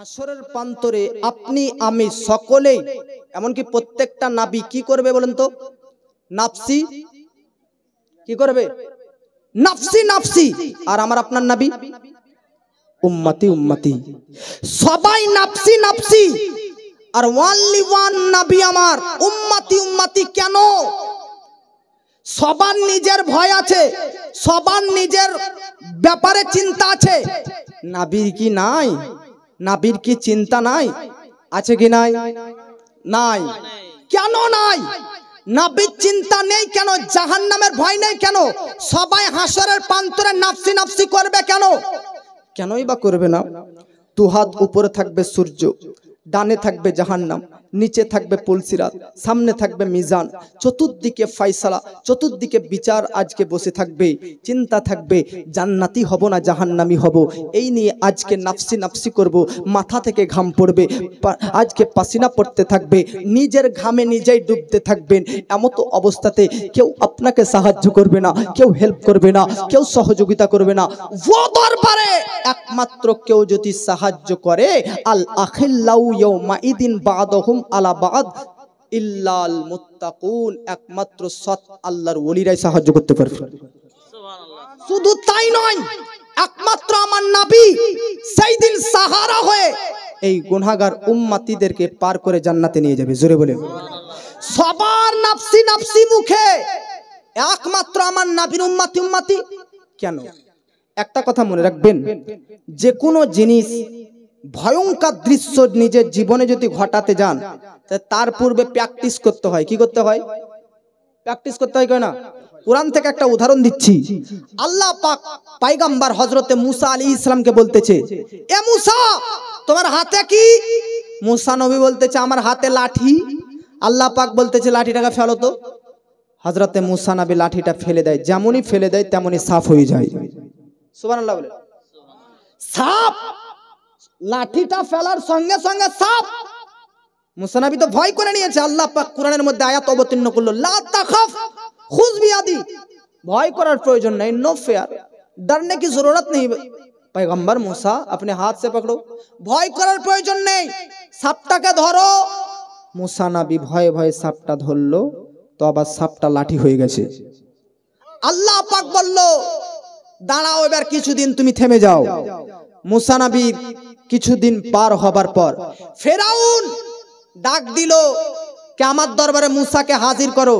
হাসরের প্রান্তরে আপনি আমি সকলেই এমনকি প্রত্যেকটা নবী কি করবে বলেন তো? নাফসি কি করবে? নাফসি নাফসি। আর আমার আপনার নবী উম্মতি উম্মতি, সবাই নাফসি নাফসি। আর ওয়ানলি ওয়ান নবী আমার উম্মতি উম্মতি। কেন? সবার নিজের ভয় আছে, সবার নিজের ব্যাপারে চিন্তা আছে। নবীর কি নাই? নবীর কি চিন্তা নাই? আছে কি নাই? নাই। কেন নাই? নবীর চিন্তা নেই কেন? জাহান্নামের ভয় নেই কেন? সবাই হাসরের প্রান্তরে নাফসি নাফসি করবে কেন? কেনই বা করবে না? দু হাত উপরে থাকবে সূর্য, ডানে থাকবে জাহান্নাম, নিচে থাকবে পুলসিরাত, সামনে থাকবে মিজান, চতুর্দিকে ফয়সালা, চতুর্দিকে বিচার আজকে বসে থাকবে। চিন্তা থাকবে জান্নাতি হব না জাহান্নামি হব। এই নিয়ে আজকে নাফসি নাফসি করব, মাথা থেকে ঘাম পড়বে, আজকে পাসিনা পড়তে থাকবে, নিজের ঘামে নিজেই ডুবতে থাকবেন। এমতো অবস্থাতে কেউ আপনাকে সাহায্য করবে না, কেউ হেল্প করবে না, কেউ সহযোগিতা করবে না। ও দরবারে একমাত্র কেউ যদি সাহায্য করে, আল আখিল্লাউ ইয়াউমাইদিন বাদহুম আলা বাদ ইল্লাল মুত্তাকুন, একমাত্র সৎ আল্লাহর ওলিরাই সাহায্য করতে পারবে। শুধু তাই নয়, একমাত্র আমার নবী সেই দিন সাহারা হয়ে এই গুনাহগার উম্মতিদেরকে পার করে জান্নাতে নিয়ে যাবে। জোরে বলে সবার নাফসি নাফসি মুখে একমাত্র আমার নবীর উম্মতি উম্মতি। কেন? একটা কথা মনে রাখবেন, যে কোনো জিনিস ভয়ঙ্কর দৃশ্য নিজের জীবনে যদি ঘটাতে যান, তার পূর্বে প্র্যাকটিস করতে হয়। কি করতে হয়? প্র্যাকটিস করতে হয় না? কোরআন থেকে একটা উদাহরণ দিচ্ছি। আল্লাহ পাক পয়গম্বর হযরতে মুসা আলাইহিস সালামকে বলতেছে, এ মুসা তোমার হাতে কি? মুসা নবী বলতেছে আমার হাতে লাঠি। আল্লাহ পাক বলতেছে লাঠিটাকে ফেলো তো। হযরতে মুসা নবী লাঠিটা ফেলে দেয়, যেমনই ফেলে দেয় তেমনই সাফ হয়ে যায়। সুবহানাল্লাহ বলে। সাফ, লাঠিটা ফেলার সঙ্গে সঙ্গে সাফ। মুসা নবী তো ভয় করে নিয়েছে। আল্লাহ পাক কোরআনের মধ্যে আয়াত অবতীর্ণ করলো, লা তাখাফ খুয বিয়াদি, ভয় করার প্রয়োজন নেই, নো ফিয়ার, डरने की जरूरत नहीं पैगंबर मूसा अपने हाथ से पकड़ो, ভয় করার প্রয়োজন নেই, সাপটাকে ধরো। মুসা নবী ভয়ে ভয়ে সাপটা ধরলো, তো আবার সাপটা লাঠি হয়ে গেছে। আল্লাহ পাক বলল দাঁড়াও, এবার কিছুদিন তুমি থেমে যাও। মুসা নবীর কিছুদিন পার হবার পর ফেরাউন ডাক দিল, কে আমার দরবারে মুসাকে হাজির করো।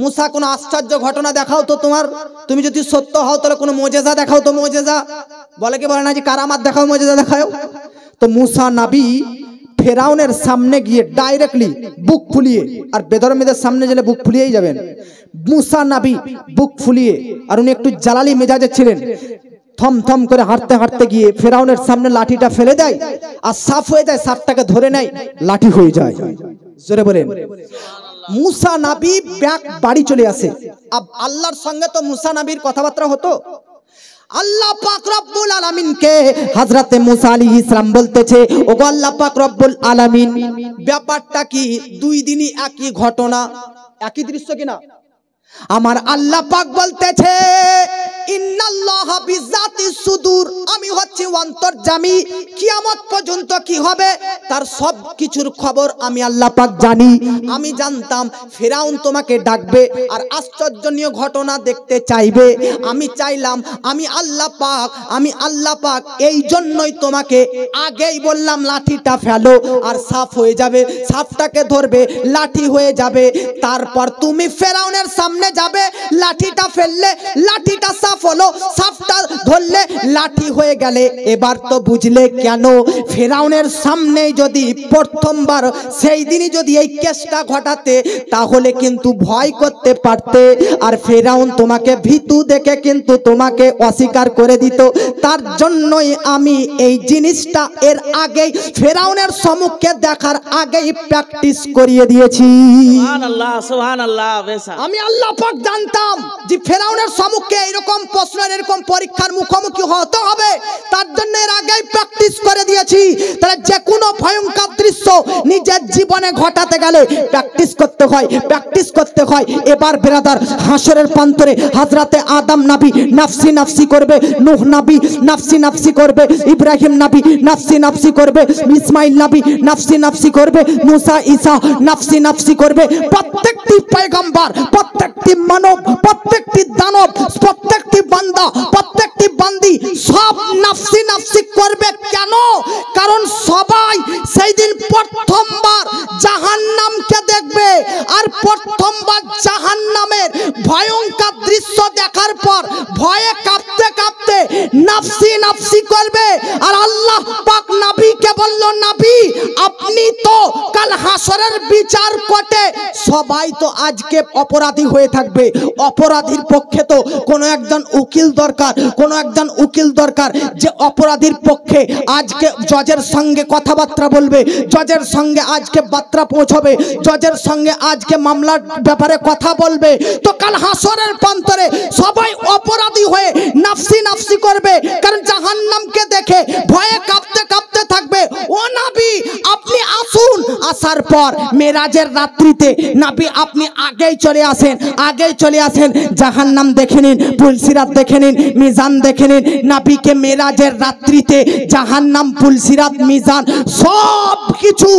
মুসা কোন আশ্চর্য ঘটনা দেখাও তো তোমার, তুমি যদি সত্য হও তাহলে কোনো মুজিজা দেখাও তো। মুজিজা বলে কি বলে না যে কারামাত দেখাও, মুজিজা দেখাও। তো মুসা নবী ফেরাউনের সামনে গিয়ে ডাইরেক্টলি বুক ফুলিয়ে, আর বেধর্মীদের সামনে গেলে বুক ফুলিয়েই যাবেন। মুসা নবী বুক ফুলিয়ে, আর উনি একটু জালালি মেজাজে ছিলেন, থম থম করে হাঁটতে হাঁটতে গিয়ে ফেরাউনের সামনে লাঠিটা ফেলে দেয়, আর সাফ হয়ে যায়, সাপটাকে ধরে নেয়, লাঠি হয়ে যায়। জোরে বলেন। মুসা নবী ব্যাক বাড়ি চলে আসে। अब আল্লাহর সঙ্গে তো মুসা নবীর কথাবার্তা হতো। আল্লাহ পাক রব্বুল আলামিন কে হযরতে মুসা আলাইহিস সালাম বলতেছে, ওগো আল্লাহ পাক রব্বুল আলামিন, ব্যাপারটা কি? দুই দিনই একই ঘটনা, একই দৃশ্য কিনা? আমার আল্লাহ পাক বলতেছে, ইন্নাল্লাহা বিযাতিস সুদূর, আমি হচ্ছি অন্তর্যামী, কিয়ামত পর্যন্ত কি হবে তার সব কিছুর খবর আমি আল্লাহ পাক জানি। আমি জানতাম ফেরাউন তোমাকে ডাকবে আর আশ্চর্যজনক ঘটনা দেখতে চাইবে। আমি চাইলাম, আমি আল্লাহ পাক এই জন্যই তোমাকে আগেই বললাম লাঠিটা ফেলো, আর সাফ হয়ে যাবে, সাপটাকে ধরবে, লাঠি হয়ে যাবে। তারপর তুমি ফেরাউনের সামনে যাবে, লাঠিটা ফেললে লাঠিটা সাফ হলো, সাপটা ধরলে লাঠি হয়ে গেলে। এবার তো বুঝলে কেন ফেরাউনের সামনে যদি প্রথমবার সেই দিনই যদি এই কেসটা ঘটাতে, তাহলে কিন্তু ভয় করতে পারতে, আর ফেরাউন তোমাকে ভীতু দেখে কিন্তু তোমাকে অস্বীকার করে দিত। তার জন্যই আমি এই জিনিসটা এর আগেই ফেরাউনের সম্মুখে দেখার আগেই প্র্যাকটিস করিয়ে দিয়েছি। সুবহানাল্লাহ সুবহানাল্লাহ। আমি আল্লাহ পাক জানতাম যে ফেরাউনের সম্মুখে এরকম প্রশ্নের এরকম পরীক্ষার মুখোমুখি হতে হবে, তার জন্য এর আগেই প্র্যাকটিস করে দিয়েছি। তাহলে যে কোনো ভয়ঙ্কর দৃশ্য নিজের জীবনে ঘটাতে গেলে প্র্যাকটিস করতে হয়, প্র্যাকটিস করতে হয়। এবার ব্রাদার হাসরের প্রান্তরে হযরতে আদম নবী নাফসি নাফসি করবে, নূহ নবী নাফসি নাফসি করবে, ইব্রাহিম নবী নাফসি নাফসি করবে, ইসমাইল নবী নাফসি নাফসি করবে, মুসা ঈসা নাফসি নাফসি করবে। প্রত্যেকটি পয়গম্বর, প্রত্যেকটি মানব, প্রত্যেকটি দানব, প্রত্যেকটি বান্দা, প্রত্যেকটি বান্দি সব নাফসি নাফসি করবে। কেন? কারণ সবাই সেই দিন প্রথমবার জাহান্নামকে দেখবে, আর প্রথমবার জাহান্নামের ভয়ঙ্কর দৃশ্য দেখার পর ভয়ে কাঁপতে কাঁপতে নাফসি নাফসি করবে। আর আল্লাহ পাক নবীকে বলল, নবী আপনি তো কাল হাসরের বিচার কোর্টে, সবাই তো আজকে অপরাধী হয়ে থাকবে, অপরাধীর পক্ষে তো কোনো একজন উকিল দরকার, কোনো একজন উকিল দরকার যে অপরাধীর পক্ষে আজকে জজের সঙ্গে কথাবার্তা বলবে, জজের সঙ্গে আজকে বার্তা পৌঁছবে, জজের সঙ্গে আজকে মামলার ব্যাপারে কথা বলবে। তো কাল হাসরের প্রান্তরে সবাই অপরাধী হয়ে নাফসি নাফসি করবে, কারণ জাহান্নামকে দেখে ভয়ে কাঁপতে কাঁপতে থাকবে। ও নবী আপনি আসুন, আসার পর মেরাজের রাত্রিতে নবী আপনি আগেই চলে আসেন, আগেই চলে আসেন, জাহান্নাম দেখে নিন, পুলসিরাত দেখে নিন, মিজান দেখে নিন। নবীকে মেরাজের রাত্রিতে জাহান্নাম, পুলসিরাত, মিজান সব কিছু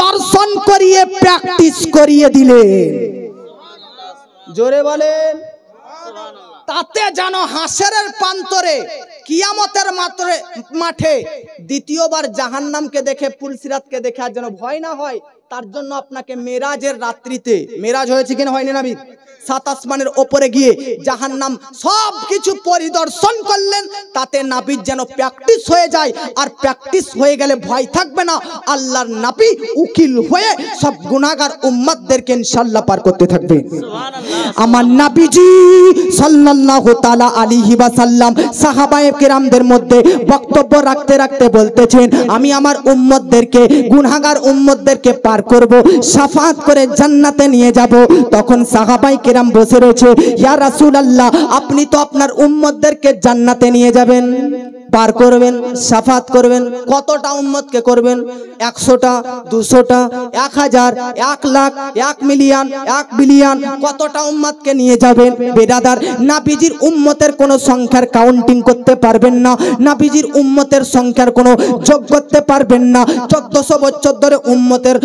দর্শন করিয়ে প্র্যাকটিস করিয়ে দিলেন। জোরে বলেন। তাতে যেন হাসরের প্রান্তরে কিয়ামতের মাঠে দ্বিতীয়বার জাহান্নামকে দেখে, পুলসিরাতকে দেখে আর যেন ভয় না হয়, তার জন্য আপনাকে মেরাজের রাত্রিতে, মেরাজ হয়েছে কিনা হয়নি নবী, 7 আসমানের ওপরে গিয়ে জাহান্নাম সব কিছু পরিদর্শন করলেন, তাতে নবীর যেন প্র্যাকটিস হয়ে যায়। আর প্র্যাকটিস হয়ে গেলে ভয় থাকবে না, আল্লাহর নবী উকিল হয়ে সব গুনাহগার উম্মতদেরকে ইনশাআল্লাহ পার করতে থাকবে। আমার নবীজি সাল্লাল্লাহু তাআলা আলাইহি ওয়াসাল্লাম সাহাবায়ে কেরামদের মধ্যে বক্তব্য রাখতে রাখতে বলতেছেন, আমি আমার উম্মতদেরকে, গুনাহগার উম্মতদেরকে পার করব, শাফাআত করে জান্নাতে নিয়ে যাব। তখন সাহাবায়ে কেরাম বসে রয়েছে, ইয়া রাসূলুল্লাহ আপনি তো আপনার উম্মতদেরকে জান্নাতে নিয়ে যাবেন, পার করবেন, শাফাআত করবেন, কতটা উম্মতকে করবেন? 100টা, 200টা, 1000, 1 লাখ, 1 মিলিয়ন, 1 বিলিয়ন, কতটা উম্মতকে নিয়ে যাবেন? বেরাদার নবীজির উম্মতের কোনো সংখ্যার কাউন্টিং করতে পারবেন না, নবীজির উম্মতের সংখ্যার কোনো যোগ করতে পারবেন না। 1400 বছর ধরে উম্মতের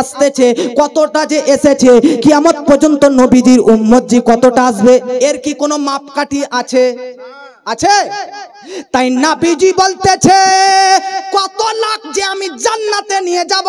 আসতেছে, কতটা যে এসেছে, কিয়ামত পর্যন্ত নবীজির উম্মত জি কতটা আসবে, এর কি কোনো মাপকাঠি আছে? আছে? তাই নবীজি বলতেছে কত লাখ যে আমি জান্নাতে নিয়ে যাব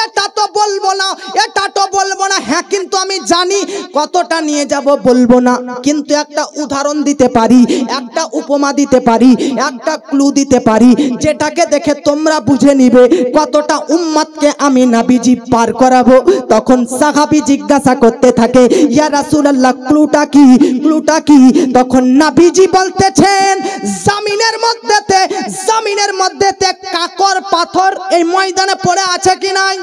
এটা তো বলবো না, এটা তো বলবো না। হ্যাঁ কিন্তু আমি জানি কতটা নিয়ে যাব বলবো না, কিন্তু একটা উদাহরণ দিতে পারি, একটা উপমা দিতে পারি, একটা ক্লু দিতে পারি, যেটাকে দেখে তোমরা বুঝে নিবে কতটা উম্মতকে আমি নবীজি পার করাবো। তখন সাহাবী জিজ্ঞাসা করতে থাকে, ইয়া রাসূলুল্লাহ ক্লুটা কি, ক্লুটা কি? তখন নবীজি বলতেছেন জমিনের মধ্যেতে কাকর পাথর এই ময়দানে পড়ে আছে কি নাই?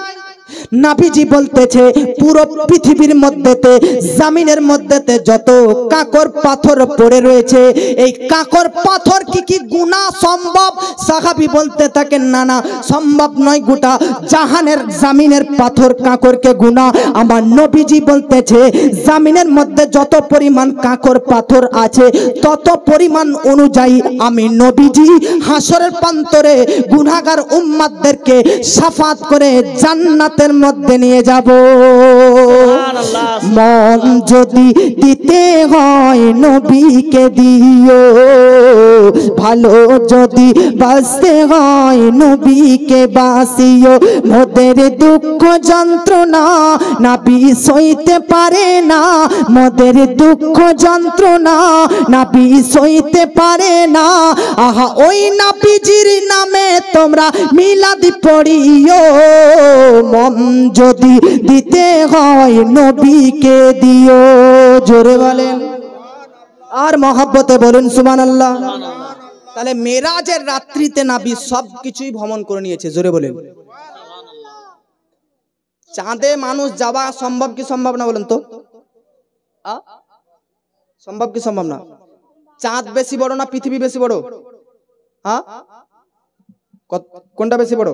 নবীজি বলতেছে পুরো পৃথিবীর মধ্যেতে, জমিনের মধ্যেতে যত কাকর পাথর পড়ে রয়েছে, এই কাকর পাথর কি গুনাহ সম্ভব? সাহাবী বলতে থাকেন, না না সম্ভব নয়, গোটা জাহানের জমিনের পাথর কাকরকে গুনাহ। আমার নবীজি বলতেছে জমিনের মধ্যে যত পরিমাণ কাকর পাথর আছে, তত পরিমাণ অনুযায়ী আমি নবীজি হাসরের প্রান্তরে গুনাহগার উম্মতদেরকে শাফাআত করে জান্নাতের মধ্যে নিয়ে যাব। মন যদি দিতে হয় নবীকে দিও, ভালো যদি বাঁচতে হয় নবীকে বাঁচিও। মোদের দুঃখ যন্ত্রণা নবী সইতে পারে না, মোদের দুঃখ যন্ত্রণা নবী সইতে পারে না। আহা ওই নবীজির নামে তোমরা মিলাদ পড়িও, মন যদি দিতে হয় নবীকে দিও। জোরে বলেন আর মহব্বতে বলুন সুবহানাল্লাহ। তাহলে মেরাজের রাত্রিতে নবী সবকিছুই ভ্রমণ করে নিয়েছে। জোরে বলেন। চাঁদে মানুষ যাওয়া সম্ভব কি সম্ভব না বলেন তো? সম্ভব কি সম্ভব না? চাঁদ বেশি বড় না পৃথিবী বেশি বড়? হ্যাঁ, কোনটা বেশি বড়?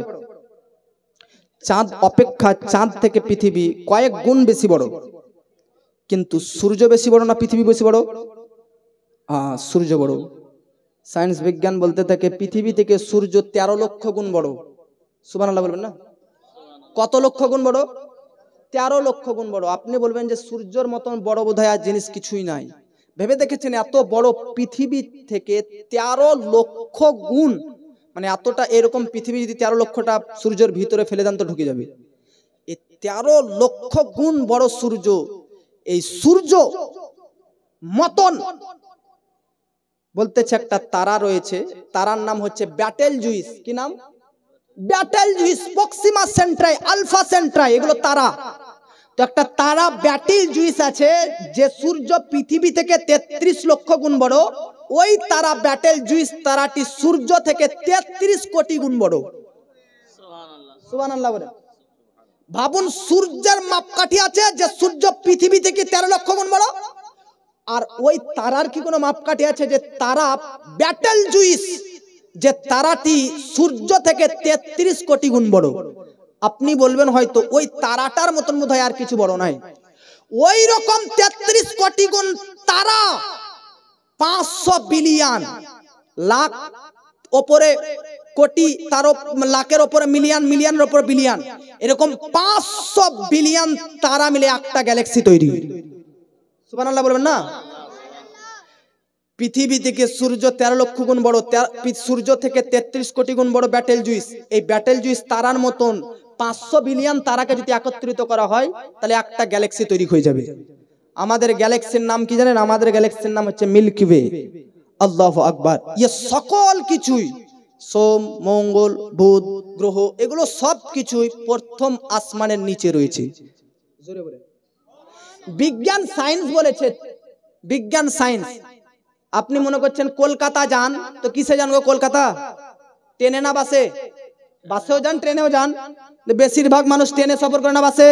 চাঁদ অপেক্ষা চাঁদ থেকে পৃথিবী কয়েক গুণ বেশি বড়, কিন্তু সূর্য বেশি বড় না পৃথিবী বেশি বড়? সূর্য বড়। সায়েন্স বিজ্ঞান বলতে থাকে পৃথিবী থেকে সূর্য 13 লক্ষ গুণ বড়। সুবহানাল্লাহ বলবেন না? কত লক্ষ গুণ বড়? 13 লক্ষ গুণ বড়। আপনি বলবেন যে সূর্যের মতন বড় বোধহয় আর জিনিস কিছুই নাই। ভেবে দেখেছেন এত বড় পৃথিবী থেকে 13 লক্ষ গুণ, মানে এতটা, এরকম পৃথিবী যদি 13 লক্ষটা সূর্যের ভিতরে ফেলে দেন তো ঢুকে যাবে। এই 13 লক্ষ গুণ বড় সূর্য, এই সূর্য মতন বলতেছে একটা তারা রয়েছে, তারার নাম হচ্ছে ব্যাটেল জুইস। কি নাম? Betelgeuse, Proxima Centauri, Alpha Centauri, এগুলো তারা। তো একটা তারা ব্যাটেল জুইস আছে যে সূর্য পৃথিবী থেকে 33 লক্ষ গুণ বড়। ওই তারা ব্যাটেল জুইস তারাটি সূর্য থেকে 33 কোটি গুণ বড়। সুবহানাল্লাহ বলে। ভাবুন, সূর্যের মাপকাঠি আছে যে সূর্য পৃথিবী থেকে 13 লক্ষ গুণ বড়, আর ওই তারার কি কোনো মাপকাঠি আছে যে তারা ব্যাটেল জুইস যে তারাটি সূর্য থেকে 33 কোটি গুণ বড়? আপনি বলবেন হয়তো ওই তারাটার মতন বোধহয় আর কিছু বড় নাই। ওই রকম 33 কোটি গুণ তারা, 500 বিলিয়ন, লাখ ওপরে কোটি, তার লাখের ওপরে মিলিয়ন, মিলিয়নের ওপরে বিলিয়ন, এরকম 500 বিলিয়ন তারা মিলে একটা গ্যালাক্সি তৈরি। সুবহানাল্লাহ বলবেন না? পৃথিবী থেকে সূর্য 13 লক্ষ গুণ বড়, সূর্য থেকে 33 কোটি গুণ বড় ব্যাটেল জুইস। এই ব্যাটেল জুইস তারার মতন 500 বিলিয়ন তারাকে যদি একত্রিত করা হয় তাহলে একটা গ্যালাক্সি তৈরি হয়ে যাবে। আমাদের গ্যালাক্সির নাম কি জানেন? আমাদের গ্যালাক্সির নাম হচ্ছে মিল্কি ওয়ে। আল্লাহু আকবার। এই সকল কিছুই, সোম, মঙ্গল, বুধ গ্রহ, এগুলো সব কিছুই প্রথম আসমানের নিচে রয়েছে। জোরে বলে। বিজ্ঞান সায়েন্স বলেছে, বিজ্ঞান সায়েন্স। আপনি মনে করছেন কলকাতা যান তো কিসে যান গো? কলকাতা ট্রেনে না বাসে? বাসেও যান, ট্রেনেও যান। বেশিরভাগ মানুষ ট্রেনে সফর করে না বাসে?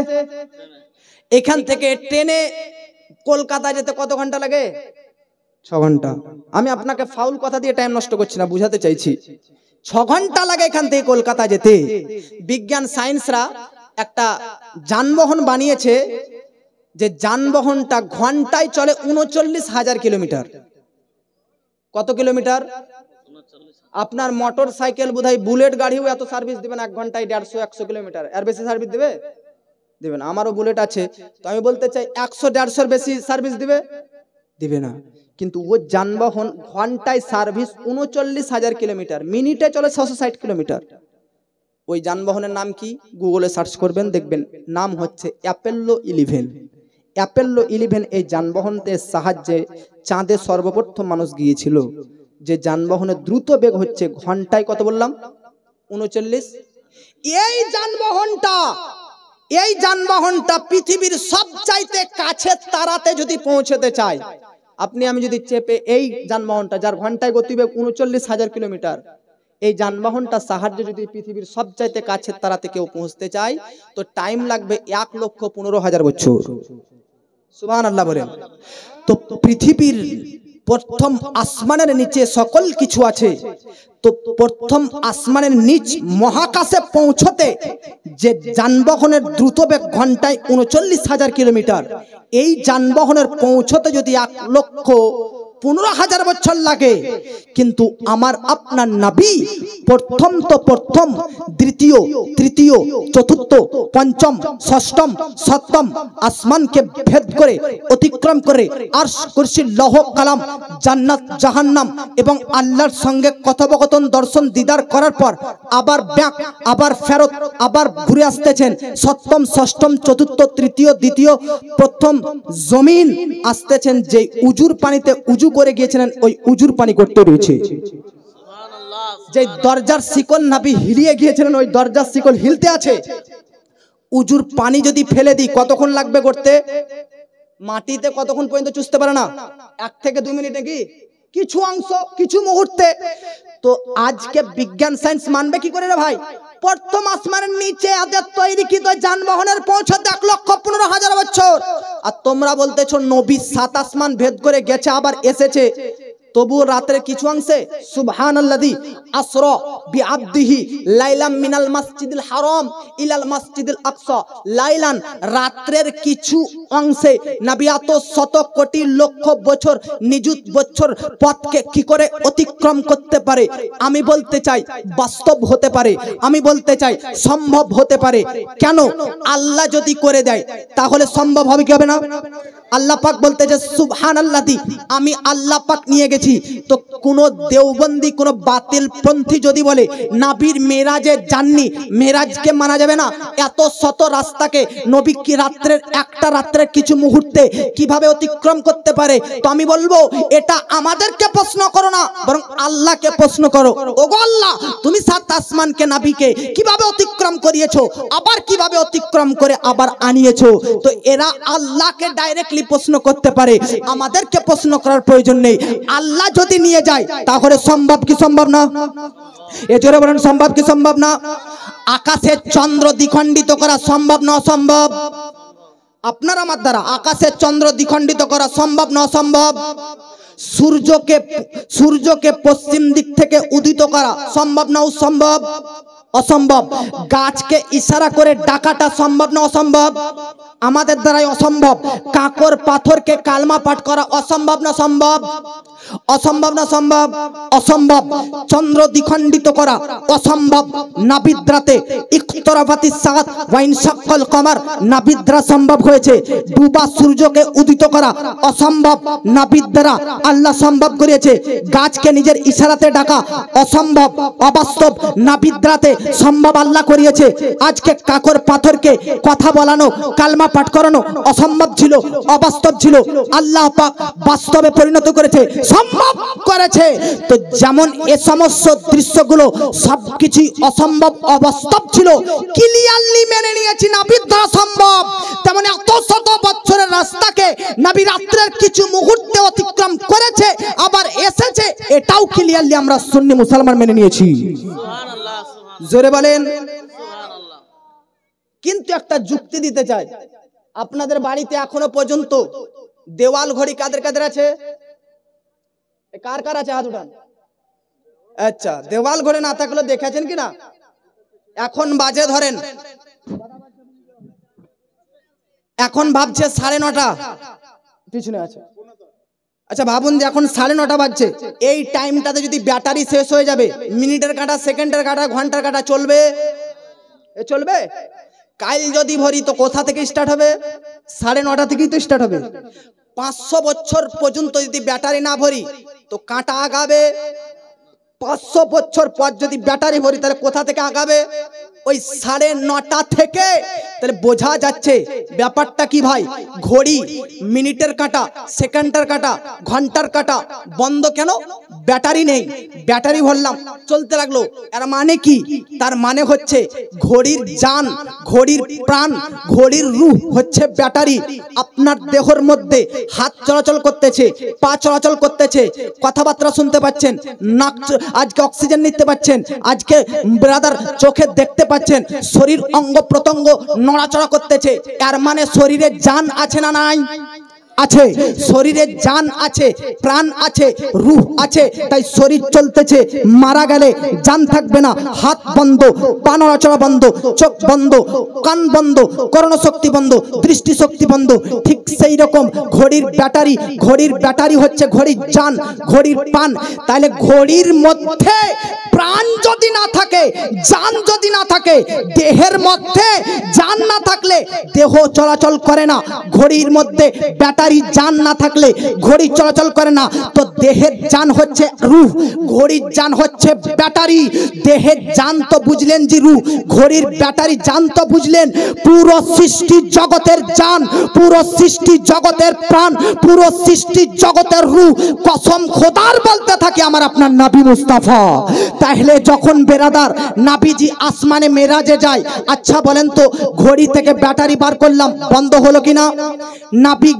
এখান থেকে ট্রেনে কলকাতা যেতে কত ঘন্টা লাগে? 6 ঘন্টা। আমি আপনাকে ফাউল কথা দিয়ে টাইম নষ্ট করছি না, বুঝাতে চাইছি। 6 ঘন্টা লাগে এখান থেকে কলকাতা যেতে। বিজ্ঞান সায়েন্সরা একটা যানবাহন বানিয়েছে যে যানবাহনটা ঘন্টায় চলে 39,000 কিলোমিটার। কত কিলোমিটার? আপনার মোটর সাইকেল বোধহয় বুলেট গাড়িও এত সার্ভিস দিবেন 1 ঘন্টায় 150-100 কিলোমিটার, এর বেশি সার্ভিস দিবে? দিবে না। আমারও বুলেট আছে, তো আমি বলতে চাই 100-150 বেশি সার্ভিস দিবে? দিবে না। কিন্তু ও যানবাহন ঘন্টায় সার্ভিস 39,000 কিলোমিটার, মিনিটে চলে 660 কিলোমিটার। ওই যানবাহনের নাম কি? গুগলে সার্চ করবেন, দেখবেন নাম হচ্ছে অ্যাপোলো 11। অ্যাপোলো 11 এই যানবাহনের সাহায্যে চাঁদে সর্বপ্রথম মানুষ গিয়েছিল। যে যানবাহনের দ্রুত বেগ হচ্ছে ঘন্টায় কত বললাম? 39। এই যানবাহনটা পৃথিবীর সবচাইতে কাছে তারাতে যদি পৌঁছতে চায়, আপনি আমি যদি চেপে এই যানবাহনটা, যার ঘন্টায় গতিবেগ 39,000 কিলোমিটার, এই যানবাহনটা সাহায্যে যদি পৃথিবীর সবচাইতে কাছে তারাতে কেউ পৌঁছতে চায় তো টাইম লাগবে 1,15,000 বছর। সুবহানাল্লাহ বলেন। তো পৃথিবীর প্রথম আসমানের নিচে সকল কিছু আছে। তো প্রথম আসমানের নিচ মহাকাশে পৌঁছতে যে যানবাহনের দ্রুত বেগ ঘন্টায় 39,000 কিলোমিটার, এই যানবাহনের পৌঁছতে যদি 1,15,000 বছর লাগে, কিন্তু আমার আপনার নবী প্রথম তো প্রথম, দ্বিতীয়, তৃতীয়, চতুর্থ, পঞ্চম, ষষ্ঠম, সপ্তম আসমানকে ভেদ করে অতিক্রম করে আরশ, কুরসি, লৌহ কালাম, জান্নাত, জাহান্নাম এবং আল্লাহর সঙ্গে কথোপকথন, দর্শন, দিদার করার পর আবার ব্যাক, আবার ফেরত, আবার ঘুরে আসতেছেন। সপ্তম, ষষ্ঠম, চতুর্থ, তৃতীয়, দ্বিতীয়, প্রথম জমিন আসতেছেন। যে উজুর পানিতে উজু করে গিয়েছিলেন, ওই উজুর পানি করতে রয়েছে। যে দরজার শিকল নবী হিলিয়ে গিয়েছিলেন, ওই দরজার শিকল হিলতে আছে। উজুর পানি যদি ফেলে দিই কতক্ষণ লাগবে করতে? মাটিতে কতক্ষণ পর্যন্ত চুষতে পারে না? 1 থেকে 2 মিনিট নাকি? কিছু অংশ, কিছু মুহূর্তে। তো আজকে বিজ্ঞান সায়েন্স মানবে কি করে রে ভাই? প্রথম আসমানের নিচে আদের তৈরিকৃত যানবাহনের পৌঁছতে 1,15,000 বছর। আর তোমরা বলতেছো নবী 7 আসমান ভেদ করে গেছে আবার এসেছে। তবুও রাতের কিছু অংশে সুবহানাল্লাযী আসরা বিআবদিহি লাইলাম মিনাল মাসজিদিল হারাম ইলাল মাসজিদিল আকসা লাইলান, রাত্রের কিছু অংশে নবী এত শত কোটি লক্ষ বছর নিযুত বছর পথকে কি করে অতিক্রম করতে পারে? আমি বলতে চাই বাস্তব হতে পারে, আমি বলতে চাই সম্ভব হতে পারে। কেন? আল্লাহ যদি করে দেয় তাহলে সম্ভব হবে কি হবে না? আল্লাহ পাক বলতে যে সুবহানাল্লাযী, আমি আল্লাহ পাক নিয়ে গেছি। তো কোন দেওবন্দি কোন বাতিল পন্থী যদি বলে নবীর মেরাজে যাননি, মেরাজকে মানা যাবে না, এত শত রাস্তাকে নবী কি রাত্রের একটা রাত্রের কিছু মুহূর্তে কিভাবে অতিক্রম করতে পারে? তো আমি বলবো এটা আমাদেরকে প্রশ্ন করো না, বরং আল্লাহকে প্রশ্ন করো। ওগো আল্লাহ, তুমি সাত আসমানকে নবীকে কিভাবে অতিক্রম করিয়েছো, আবার কিভাবে অতিক্রম করে আবার আনিয়েছো? তো এরা আল্লাহকে ডাইরেক্টলি প্রশ্ন করতে পারে, আমাদেরকে প্রশ্ন করার প্রয়োজন নেই। আল্লাহ যদি নিয়ে যায় তাহলে সম্ভব কি সম্ভব না? এ জোরে বলেন সম্ভব কি সম্ভব না? আকাশের চন্দ্র দ্বিখণ্ডিত করা সম্ভব না অসম্ভব? আপনার আমার দ্বারা আকাশের চন্দ্র দ্বিখণ্ডিত করা সম্ভব না অসম্ভব? সূর্যকে পশ্চিম দিক থেকে উদিত করা সম্ভব না অসম্ভব? অসম্ভব। গাছকে ইশারা করে ডাকাটা সম্ভব না অসম্ভব? আমাদের দ্বারাই অসম্ভব। কাকর পাথরকে কালমা পাঠ করা অসম্ভব না সম্ভব? অসম্ভব না সম্ভব? অসম্ভব। চন্দ্র দ্বিখণ্ডিত করা অসম্ভব। নাবিদ্রাতে ইকতরাফাতিস সাআত ওয়া ইনশাক্কাল কমার, নাবিদ্রা সম্ভব হয়েছে। ডুবা সূর্যকে উদিত করা অসম্ভব, নাবিদ্রা আল্লাহ সম্ভব করেছে। গাছকে নিজের ইশারাতে ডাকা অসম্ভব, অবাস্তব, নাবিদ্রাতে সম্ভব আল্লাহ করিয়েছে। আজকে কাকর পাথরকে কথা বলানো, কালমা পাঠ করানো অসম্ভব ছিল, অবাস্তব ছিল, আল্লাহ পাক বাস্তবে পরিণত করেছে, সম্ভব করেছে। তো যেমন এ সমস্ত দৃশ্যগুলো সবকিছু অসম্ভব, অবাস্তব ছিল, ক্লিয়ারলি মেনে নিয়েছি নবীর দ্বারা সম্ভব। তেমন এত শত বছরের রাস্তাকে নবী রাত্রের কিছু মুহূর্তে অতিক্রম করেছে, আবার এসেছে, এটাও ক্লিয়ারলি আমরা সুন্নি মুসলমান মেনে নিয়েছি। জোরে বলেন। কিন্তু একটা যুক্তি দিতে চাই, আপনাদের বাড়িতে এখনো পর্যন্ত দেওয়াল ঘড়ি কাদের কাদের আছে? কার কার আছে হাত উঠান। আচ্ছা, দেওয়াল ঘড়ি না থাকলে দেখেছেন কিনা? এখন বাজে ধরেন, এখন ভাবছে 9:30, পিছনে আছে। আচ্ছা ভাবুন যে এখন 9:30 বাজছে, এই টাইমটাতে যদি ব্যাটারি শেষ হয়ে যাবে, মিনিটের কাঁটা, সেকেন্ডের কাঁটা, ঘন্টার কাঁটা চলবে? চলবে? কাল যদি ভরি তো কোথা থেকে স্টার্ট হবে? 9:30 থেকেই তো স্টার্ট হবে। 500 বছর পর্যন্ত যদি ব্যাটারি না ভরি তো কাঁটা আগাবে। 500 বছর পর যদি ব্যাটারি ভরি তাহলে কোথা থেকে আগাবে? ওই 9:30 থেকে। তাহলে বোঝা যাচ্ছে ব্যাপারটা কি ভাই? ঘড়ি মিনিটের কাঁটা, সেকেন্ডের কাঁটা, ঘন্টার কাঁটা বন্ধ কেন? ব্যাটারি নেই। ব্যাটারি ভরলাম, চলতে লাগলো। এর মানে কি? তার মানে হচ্ছে ঘড়ির জান, ঘড়ির প্রাণ, ঘড়ির রূহ হচ্ছে ব্যাটারি। আপনার দেহের মধ্যে হাত চলাচল করতেছে, পা চলাচল করতেছে, কথাবার্তা শুনতে পাচ্ছেন, নাক আজকে অক্সিজেন নিতে পাচ্ছেন, আজকে ব্রাদার চোখে দেখতে পাচ্ছেন, শরীর অঙ্গ প্রত্যঙ্গ নড়াচড়া করতেছে। এর মানে শরীরে জান আছে না নাই? আছে। শরীরে জান আছে, প্রাণ আছে, রূহ আছে, তাই শরীর চলতেছে। মারা গেলে জান থাকবে না। হাত বন্ধ, পা নড়াচড়া বন্ধ, চোখ বন্ধ, কান বন্ধ, কর্ণশক্তি বন্ধ, দৃষ্টিশক্তি বন্ধ। ঠিক সেই রকম ঘড়ির ব্যাটারি, ঘড়ির ব্যাটারি হচ্ছে ঘড়ির জান, ঘড়ির প্রাণ। তাহলে ঘড়ির মধ্যে প্রাণ যদি না থাকে, জান যদি না থাকে, দেহের মধ্যে জান না থাকলে দেহ চলাচল করে না। ঘড়ির মধ্যে ব্যাটারি জান না থাকলে ঘড়ি চলাচল করে না। তো দেহের জান হচ্ছে রূহ, ঘড়ির জান হচ্ছে ব্যাটারি। দেহের জান তো বুঝলেন যে রূহ, ঘড়ির ব্যাটারি জান তো বুঝলেন। পুরো সৃষ্টি জগতের জান, পুরো সৃষ্টি জগতের প্রাণ, পুরো সৃষ্টি জগতের রূহ। কসম খোদার বলতে থাকি আমার আপনার নবী মুস্তাফা। তাহলে যখন বেরাদার নবীজি আসমানে মেরাজে যায়, আচ্ছা বলেন তো ঘড়ি থেকে ব্যাটারি বার করলাম, বন্ধ হলো কিনা? নবী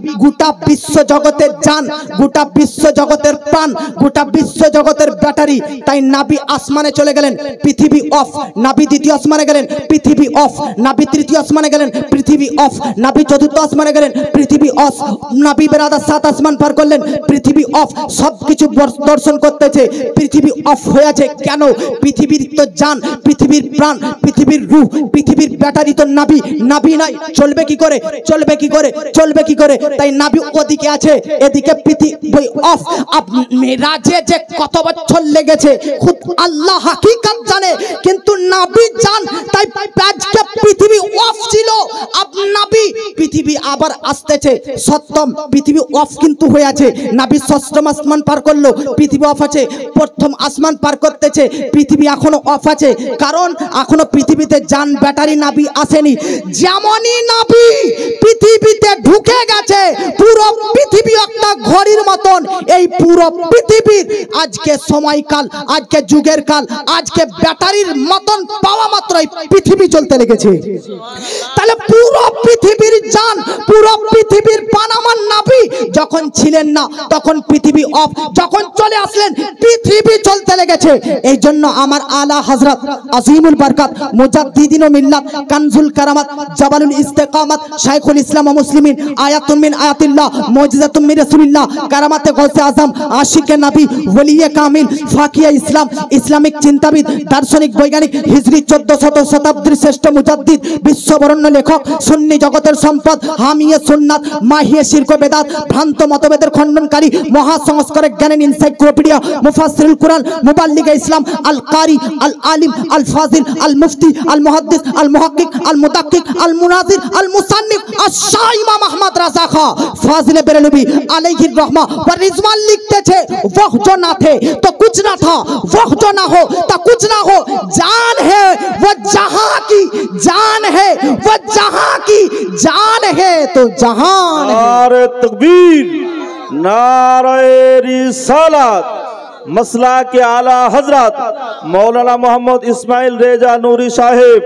গোটা বিশ্ব জগতের জান, গোটা বিশ্ব জগতের প্রাণ, গোটা বিশ্ব জগতের ব্যাটারি। তাই নাবি আসমানে চলে গেলেন, পৃথিবী অফ। নাবি দ্বিতীয় আসমানে গেলেন, পৃথিবী অফ। নাবি তৃতীয় আসমানে গেলেন, পৃথিবী অফ। নাবি চতুর্থ আসমানে গেলেন, পৃথিবী অফ। নাবি বেরাদার 7 আসমান পার করলেন, পৃথিবী অফ। সবকিছু দর্শন করতেছে, পৃথিবী অফ হয়ে আছে। কেন? পৃথিবীর তো জান, পৃথিবীর প্রাণ, পৃথিবীর রূহ, পৃথিবীর ব্যাটারি তো নাবি। নাবি নাই, চলবে কি করে? চলবে কি করে? চলবে কি করে? তাই নাবি ওদিকে আছে, এদিকে পৃথিবী অফ। মেরাজে যে কত বছর লেগেছে খুদ আল্লাহ হাকিকত জানে, কিন্তু নাবি জান। তাই আজকে পৃথিবী অফ ছিল, নাবি পৃথিবী আবার আসতেছে। সপ্তম পৃথিবী অফ কিন্তু হয়ে আছে। নাবি ষষ্ঠম আসমান পার করলো, পৃথিবী অফ আছে। প্রথম আসমান পার করতেছে, পৃথিবী এখনো অফ আছে। কারণ এখনো পৃথিবীতে জান, ব্যাটারি, নাবি আসেনি। যেমনই নাবি পৃথিবীতে ঢুকে গেছে, পুরো পৃথিবী একটা ঘড়ির মতন। এই পুরো পৃথিবীর আজকে সময়কাল, আজকে যুগের কাল, আজকে ব্যাটারির মতন পাওয়া মাত্রই পৃথিবী চলতে লেগেছে। তাহলে পুরো পৃথিবীর জান, পুরো পৃথিবীর পানামান নাবি যখন ছিলেন না তখন পৃথিবী অফ, যখন চলে আসলেন পৃথিবী চলতে লেগেছে। এই জন্য আমার আলা হযরত আজিমুল বরকত মুজাদ্দিদিন ও মিল্লাত কানজুল কারামাত জাবালুল ইস্তেকামাত শাইখুল ইসলাম ও মুসলিমিন আয়াতুম মিন আয়াতিল্লাহ মুজিজাতুম মিন রাসূলিল্লাহ কারামাতে গৌসে আজম আশিকে নবী ওলিয়ে কামিল ফাকিয়ে ইসলাম ইসলামিক চিন্তাবিদ দার্শনিক বৈজ্ঞানিক হিজরি 1400 শতাব্দীর শ্রেষ্ঠ মুজাদ্দিদ বিশ্ববরণ্য লেখক সুন্নি জগতের সম্পদ হামিয়ে সুন্নাত মাহিয়ে শিরক বেদাত ভ্রান্ত মতভেদের খণ্ডনকারী মহা সংস্কারক জ্ঞানের এনসাইক্লোপিডিয়া মুফাসসিরুল কুরআন মুবাল্লিগে ইসলাম আল কারি আল আলিম আল ফাজিল আল মুফতি আল মুহাদ্দিস আল মুহাক্কিক আল মুদাক্কিক আল মুনাজির আল মুসান্নিফ আশ-শাহ ইমাম আহমদ রাজা খা ফাজিলে বেরেলভী আলাইহির रहमा व रिजवान लिखते थे वो जो ना थे तो कुछ ना था, वो जो ना हो तो कुछ ना हो। जान है वो जहां की जान है, वो जहां की जान है तो जहान है। नारे तकबीर, नारे रिसालत, मसला के आला हजरत मौलाना मोहम्मद इस्माइल रेजा नूरी साहेब,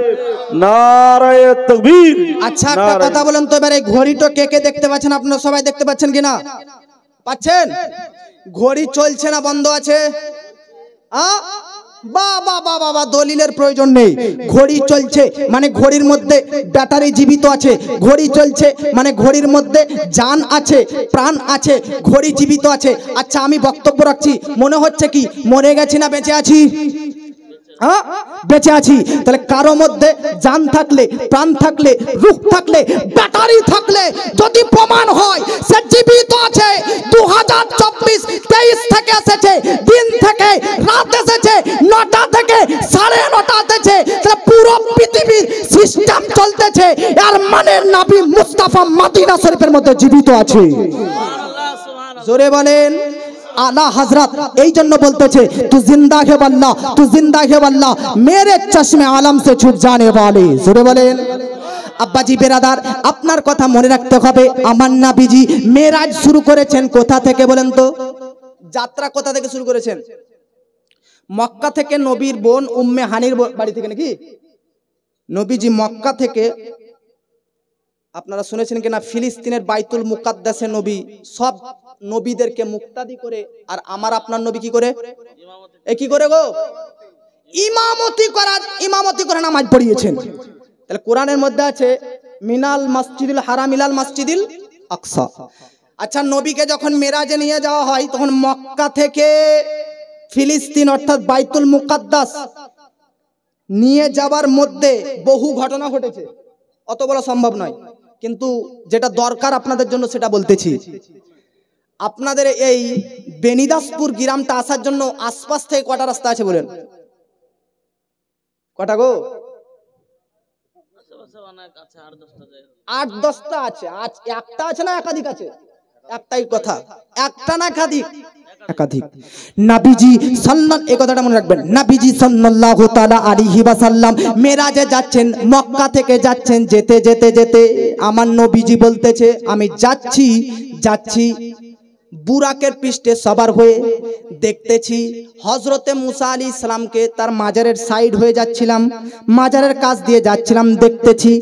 नारे तकबीर। अच्छा একটা কথা বলেন তো, এবারে ঘড়িটা কে কে দেখতে পাচ্ছেন? আপনারা সবাই দেখতে পাচ্ছেন কিনা? পাচ্ছেন? ঘড়ি চলছে না বন্ধ আছে? বাবা বাবা বাবা, দলিলের প্রয়োজন নেই। ঘড়ি চলছে মানে ঘড়ির মধ্যে ব্যাটারি জীবিত আছে। ঘড়ি চলছে মানে ঘড়ির মধ্যে জান আছে, প্রাণ আছে, ঘড়ি জীবিত আছে। আচ্ছা আমি বক্তব্য রাখছি, মনে হচ্ছে কি মরে গেছি না বেঁচে আছি? বেঁচে আছি। তাহলে কারো মধ্যে জান থাকলে, প্রাণ থাকলে, রূহ থাকলে, ব্যাটারি থাকলে যদি প্রমাণ হয় সে জীবিত আছে, 2024-23 থেকে এসেছে, দিন থেকে রাত এসেছে, 9টা থেকে 9:30 এসেছে, তাহলে পুরো পৃথিবীর সিস্টেম চলতেছে। আর মানে নবী মুস্তাফা মদিনা শরীফের মধ্যে জীবিত আছে। জোরে বলেন आला हजरत। এই জন্য বলতেছে তু জিন্দা হে বল্লাহ, তু জিন্দা হে বল্লাহ মেরে চশমে আলম সে ছুট जाने वाले। জোরে বলেন। আব্বাজি বেরাদার, আপনার কথা মনে রাখতে হবে। আমার নবীজি মেরাজ শুরু করেছেন কোথা থেকে বলেন তো? যাত্রা কোথা থেকে শুরু করেছেন? মক্কা থেকে, নবীর বোন উম্মে হানির বাড়ি থেকে নাকি? নবীজি মক্কা থেকে, আপনারা শুনেছেন কিনা, ফিলিস্তিনের বাইতুল মুকাদ্দাসে নবী সব নবীদেরকে মুক্তাদি করে, আর আমার আপনার নবী কি করে? কি করে গো? ইমামতি করে নামাজ পড়িয়েছেন। তাহলে কোরআনের মধ্যে আছে মিনাল মসজিদুল হারাম ইলাল মসজিদিল আকসা। আচ্ছা নবীকে যখন মেরাজে নিয়ে যাওয়া হয় তখন মক্কা থেকে ফিলিস্তিন অর্থাৎ বাইতুল মুকাদ্দাস নিয়ে যাবার মধ্যে বহু ঘটনা ঘটেছে, অত বলা সম্ভব নয়, কিন্তু যেটা দরকার আপনাদের জন্য সেটা বলতেছি। আপনাদের এই বেনিদাসপুর গ্রামটা আসার জন্য আশপাশ থেকে কটা রাস্তা আছে বলেন? কটা গো? 8-10টা আছে। একটা আছে না একাধিক আছে? একটাই কথা, একটা না একাধিক? একাধিক। নবীজি সাল্লাল্লাহু, এই কথাটা মনে রাখবেন, নবীজি সাল্লাল্লাহু তাআলা আলাইহি ওয়াসাল্লাম মেরাজে যাচ্ছেন, মক্কা থেকে যাচ্ছেন। যেতে যেতে যেতে আমার নবীজি বলতেছে আমি যাচ্ছি যাচ্ছি, বুরাকের পৃষ্ঠে সবার হয়ে দেখতেছি হযরতে মুসা আলাইহিস সালামকে তার মাজারের সাইড হয়ে যাচ্ছিলাম, মাজারের কাছ দিয়ে যাচ্ছিলাম, দেখতেছি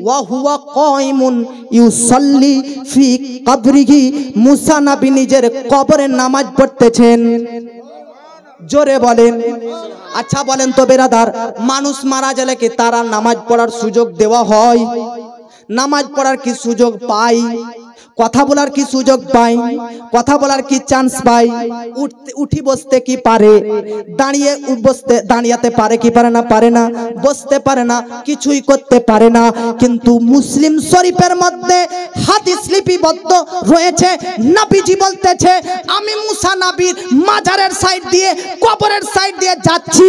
ওয়া হুয়া কাইমুন ইউসাল্লি ফি কবরিহি, মুসা নবী নিজের কবরে নামাজ পড়তেছেন। জোরে বলেন। আচ্ছা বলেন তো বেরাদার, মানুষ মারা গেলে কি তারা নামাজ পড়ার সুযোগ দেওয়া হয়? নামাজ পড়ার কি সুযোগ পায়? কথা বলার কি সুযোগ পায়? কথা বলার কি চান্স পায়? উঠি বসতে কি পারে? দাঁড়িয়ে বসতে দাঁড়িয়াতে পারে কি পারে না? পারে না। বসতে পারে না, কিছুই করতে পারে না। কিন্তু মুসলিম শরীফের মধ্যে হাদিস লিপিবদ্ধ রয়েছে, নবীজি বলতেছে আমি মুসা নবীর মাজারের সাইড দিয়ে কবরের সাইড দিয়ে যাচ্ছি,